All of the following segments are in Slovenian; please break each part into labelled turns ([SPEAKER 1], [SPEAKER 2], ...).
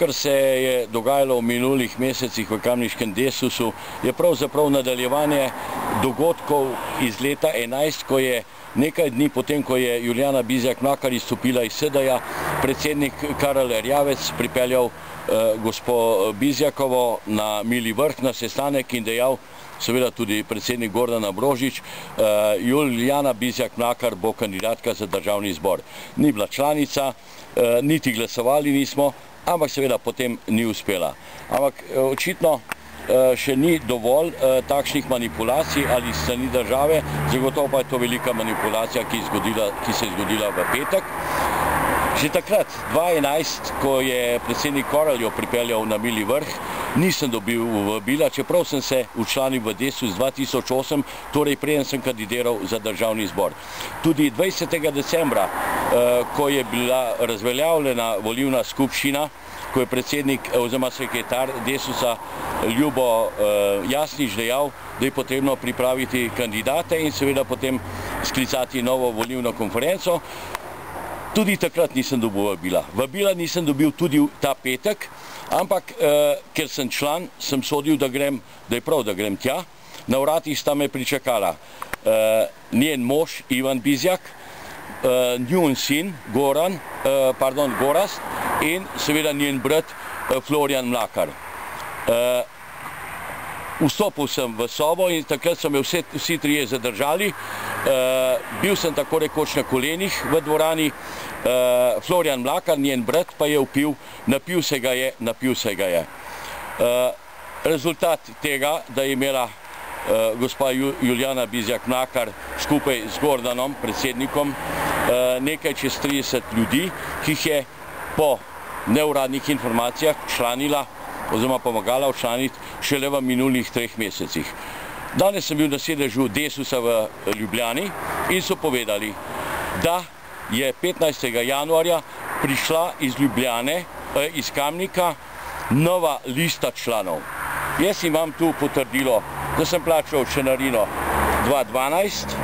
[SPEAKER 1] kar se je dogajalo v minulih mesecih v kamniškem Desusu, je pravzaprav nadaljevanje dogodkov iz leta 2011, ko je nekaj dni potem, ko je Julijana Bizjak-Mlakar izstopila iz SED-ja, predsednik Karel Erjavec pripeljal gospo Bizjakovo na Mili vrh na sestanek in dejal, seveda tudi predsednik Gordan Ambrožič, Julijana Bizjak-Mlakar bo kandidatka za državni zbor. Ni bila članica, niti glasovali nismo, ampak seveda potem ni uspela. Ampak očitno še ni dovolj takšnih manipulacij ali strani države, zagotovo pa je to velika manipulacija, ki se je zgodila v petek. Že takrat, 2011, ko je predsednik Karel jo pripeljal na Mili vrh, nisem dobil vabila, čeprav sem se včlanil v Desus 2008, torej preden sem kandidiral za državni zbor. Tudi 20. decembra, ko je bila razveljavljena volilna skupščina, ko je predsednik oziroma sekretar Desusa Ljubo Jasnič dejal, da je potrebno pripraviti kandidate in seveda potem sklicati novo volilno konferenco. Tudi takrat nisem dobil vabila. Vabila nisem dobil tudi ta petek, ampak ker sem član, sem sodil, da je prav, da grem tja. Na vratih sta me pričakala njen mož Ivan Bizjak, njun sin Gorazd in seveda njen brat Florjan Mlakar. Vstopil sem v sobo in takrat so me vsi trije zadržali. Bil sem tako rekoč na kolenih v dvorani. Florjan Mlakar, njen brat, pa je vpil, napil se ga je. Rezultat tega, da je imela gospa Julijana Bizjak-Mlakar skupaj z Gordanom, predsednikom, nekaj čez 30 ljudi, ki jih je po neuradnih informacijah članila oziroma pomagala včlaniti šele v minulih 3 mesecih. Danes sem bil na sedežu Desusa v Ljubljani in so povedali, da je 15. januarja prišla iz Ljubljane, iz Kamnika, nova lista članov. Jaz imam tu potrdilo, da sem plačal članarino 2012,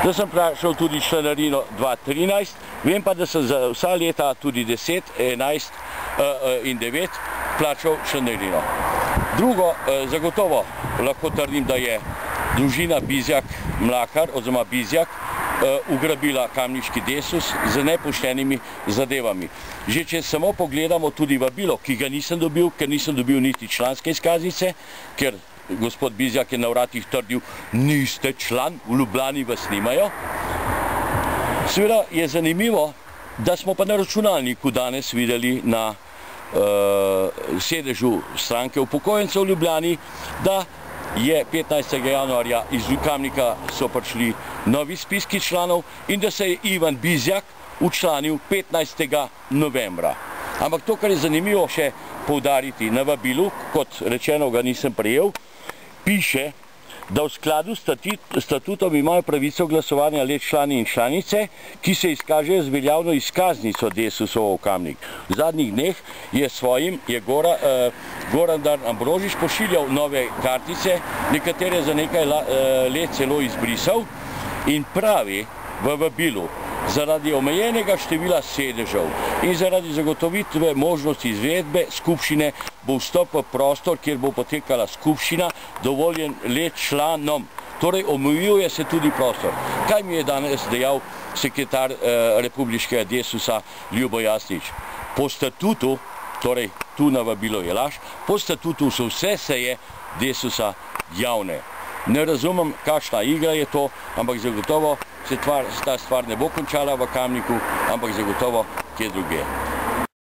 [SPEAKER 1] da sem plačal tudi članarino 2013, vem pa, da sem za vsa leta tudi 10, 11 in 9 plačal članarino. Drugo, zagotovo lahko trdim, da je družina Bizjak-Mlakar oziroma Bizjak ugrabila kamniški Desus z nepoštenimi zadevami. Že če samo pogledamo tudi vabilo, ki ga nisem dobil, ker nisem dobil niti članske izkaznice, ker gospod Bizjak je na vratih trdil, niste član, v Ljubljani vas nimajo. Seveda je zanimivo, da smo pa na računalniku danes videli na sedežu stranke upokojencev v Ljubljani, da je 15. januarja iz Kamnika so prišli novi spiski članov in da se je Ivan Bizjak včlanil 15. novembra. Ampak to, kar je zanimivo še poudariti na vabilu, kot rečeno ga nisem prejel, piše, da v skladu s statutom imajo pravico glasovanja le člani in članice, ki se izkažejo z veljavno izkaznico Desusov v Kamnik. V zadnjih dneh je Gordan Ambrožič pošiljal nove kartice, nekatere za nekaj let celo izbrisal in pravi v vabilu, zaradi omejenega števila sedežev in zaradi zagotovitve možnosti izvedbe skupščine bo vstop v prostor, kjer bo potekala skupščina, dovoljen le članom. Torej, omejuje se tudi prostor. Kaj mi je danes dejal sekretar republiškega Desusa Ljubo Jasnič? Po statutu, torej tu na vabilo je laž, po statutu so vse seje Desusa javne. Ne razumem, kakšna igra je to, ampak zagotovo se ta stvar ne bo končala v Kamniku, ampak zagotovo kje druge.